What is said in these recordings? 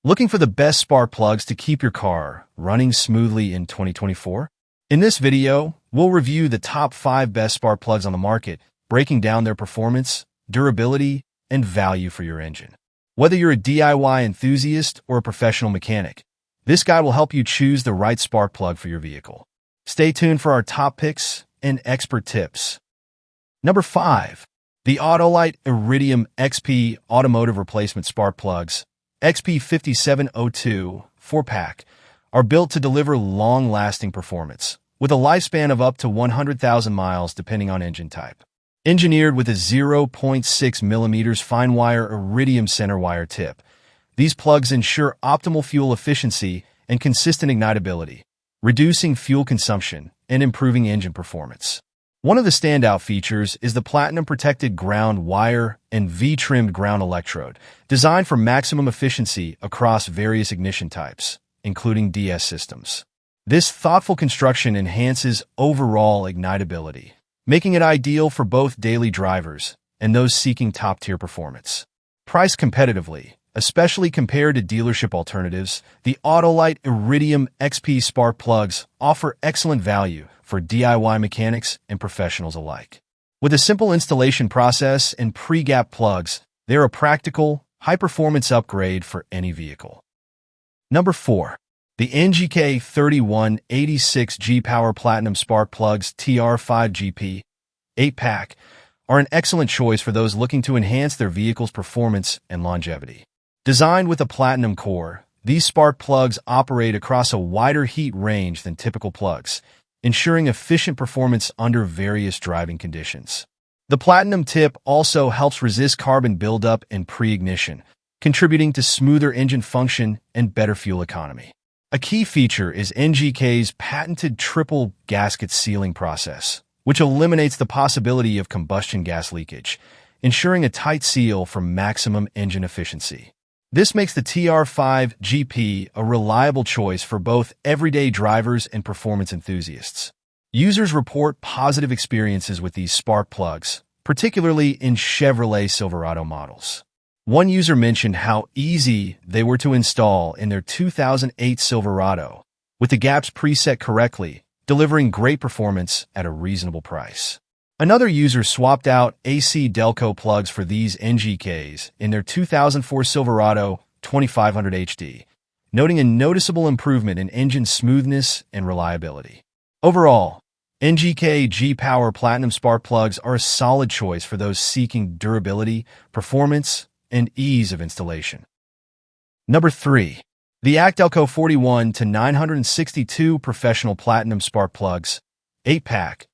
Looking for the best spark plugs to keep your car running smoothly in 2024? In this video, we'll review the top 5 best spark plugs on the market, breaking down their performance, durability, and value for your engine. Whether you're a DIY enthusiast or a professional mechanic, this guide will help you choose the right spark plug for your vehicle. Stay tuned for our top picks and expert tips. Number 5. The Autolite Iridium XP Automotive Replacement Spark Plugs XP5702 4-pack are built to deliver long-lasting performance, with a lifespan of up to 100,000 miles depending on engine type. Engineered with a 0.6 mm fine-wire iridium center wire tip, these plugs ensure optimal fuel efficiency and consistent ignitability, reducing fuel consumption and improving engine performance. One of the standout features is the platinum-protected ground wire and V-trimmed ground electrode, designed for maximum efficiency across various ignition types, including DS systems. This thoughtful construction enhances overall ignitability, making it ideal for both daily drivers and those seeking top-tier performance. Priced competitively, especially compared to dealership alternatives, the Autolite Iridium XP spark plugs offer excellent value for DIY mechanics and professionals alike. With a simple installation process and pre-gap plugs, they're a practical, high-performance upgrade for any vehicle. Number 4. The NGK 3186G Power Platinum Spark Plugs TR5GP 8-pack are an excellent choice for those looking to enhance their vehicle's performance and longevity. Designed with a platinum core, these spark plugs operate across a wider heat range than typical plugs, ensuring efficient performance under various driving conditions. The platinum tip also helps resist carbon buildup and pre-ignition, contributing to smoother engine function and better fuel economy. A key feature is NGK's patented triple gasket sealing process, which eliminates the possibility of combustion gas leakage, ensuring a tight seal for maximum engine efficiency. This makes the TR5GP a reliable choice for both everyday drivers and performance enthusiasts. Users report positive experiences with these spark plugs, particularly in Chevrolet Silverado models. One user mentioned how easy they were to install in their 2008 Silverado, with the gaps preset correctly, delivering great performance at a reasonable price. Another user swapped out ACDelco plugs for these NGKs in their 2004 Silverado 2500 HD, noting a noticeable improvement in engine smoothness and reliability. Overall, NGK G-Power Platinum Spark Plugs are a solid choice for those seeking durability, performance, and ease of installation. Number 3. The ACDelco 41-962 Professional Platinum Spark Plugs 8-pack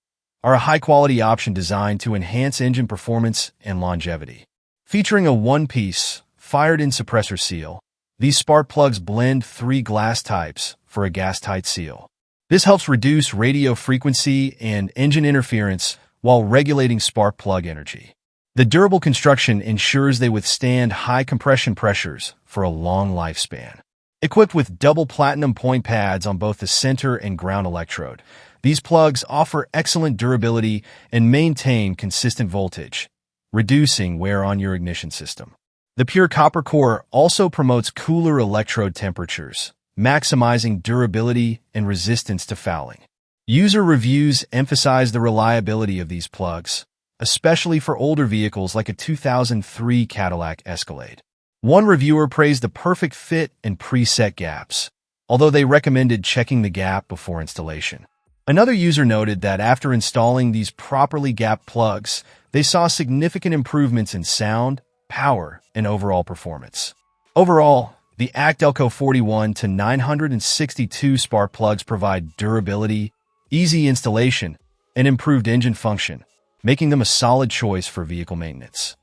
are a high-quality option designed to enhance engine performance and longevity. Featuring a one-piece, fired-in suppressor seal, these spark plugs blend 3 glass types for a gas-tight seal. This helps reduce radio frequency and engine interference while regulating spark plug energy. The durable construction ensures they withstand high compression pressures for a long lifespan. Equipped with double platinum point pads on both the center and ground electrode, these plugs offer excellent durability and maintain consistent voltage, reducing wear on your ignition system. The pure copper core also promotes cooler electrode temperatures, maximizing durability and resistance to fouling. User reviews emphasize the reliability of these plugs, especially for older vehicles like a 2003 Cadillac Escalade. One reviewer praised the perfect fit and preset gaps, although they recommended checking the gap before installation. Another user noted that after installing these properly gapped plugs, they saw significant improvements in sound, power, and overall performance. Overall, the ACDelco 41-962 spark plugs provide durability, easy installation, and improved engine function, making them a solid choice for vehicle maintenance.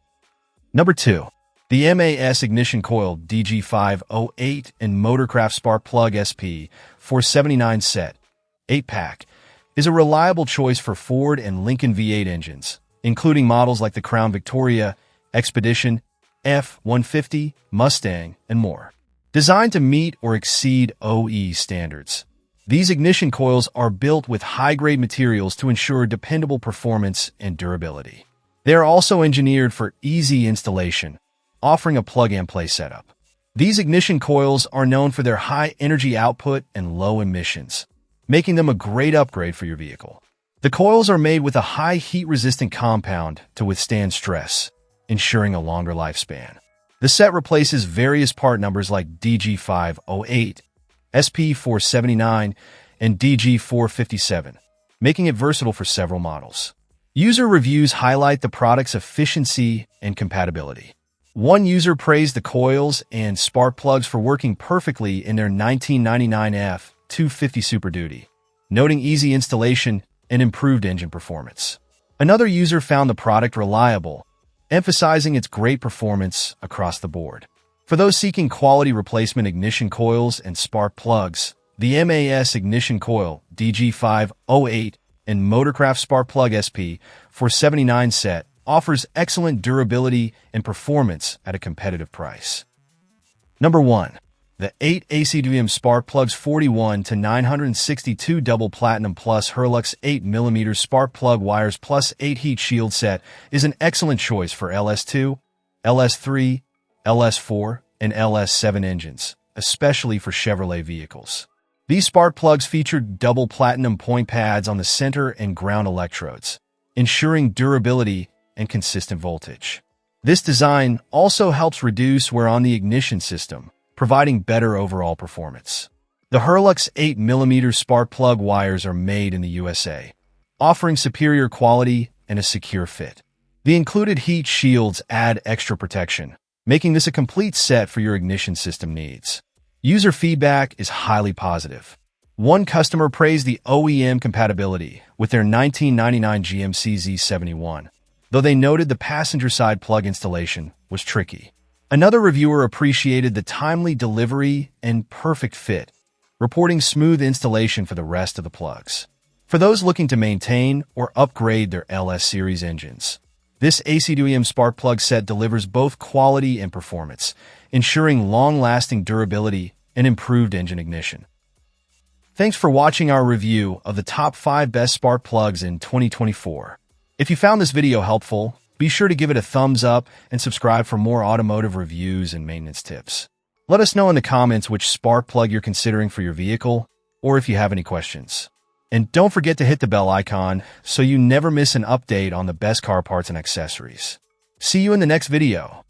Number 2. The MAS Ignition Coil DG508 and Motorcraft Spark Plug SP 479 Set 8-pack is a reliable choice for Ford and Lincoln V8 engines, including models like the Crown Victoria, Expedition, F-150, Mustang, and more. Designed to meet or exceed OE standards, these ignition coils are built with high-grade materials to ensure dependable performance and durability. They are also engineered for easy installation, offering a plug-and-play setup. These ignition coils are known for their high energy output and low emissions, making them a great upgrade for your vehicle. The coils are made with a high heat-resistant compound to withstand stress, ensuring a longer lifespan. The set replaces various part numbers like DG508, SP479, and DG457, making it versatile for several models. User reviews highlight the product's efficiency and compatibility. One user praised the coils and spark plugs for working perfectly in their 1999 F250 Super Duty, noting easy installation and improved engine performance. Another user found the product reliable, emphasizing its great performance across the board. For those seeking quality replacement ignition coils and spark plugs, the MAS Ignition Coil DG508 and Motorcraft Spark Plug SP479 set offers excellent durability and performance at a competitive price. Number 1. The 8 ACD-OEM Spark Plugs 41 to 962 Double Platinum Plus Hurlux 8mm Spark Plug Wires Plus 8 Heat Shield Set is an excellent choice for LS2, LS3, LS4, and LS7 engines, especially for Chevrolet vehicles. These spark plugs feature double platinum point pads on the center and ground electrodes, ensuring durability and consistent voltage. This design also helps reduce wear on the ignition system, providing better overall performance. The Hurlux 8mm spark plug wires are made in the USA, offering superior quality and a secure fit. The included heat shields add extra protection, making this a complete set for your ignition system needs. User feedback is highly positive. One customer praised the OEM compatibility with their 1999 GMC Z71, though they noted the passenger side plug installation was tricky. Another reviewer appreciated the timely delivery and perfect fit, reporting smooth installation for the rest of the plugs. For those looking to maintain or upgrade their LS series engines, this ACD-OEM spark plug set delivers both quality and performance, ensuring long-lasting durability and improved engine ignition. Thanks for watching our review of the top 5 best spark plugs in 2024. If you found this video helpful, be sure to give it a thumbs up and subscribe for more automotive reviews and maintenance tips. Let us know in the comments which spark plug you're considering for your vehicle, or if you have any questions. And don't forget to hit the bell icon so you never miss an update on the best car parts and accessories. See you in the next video.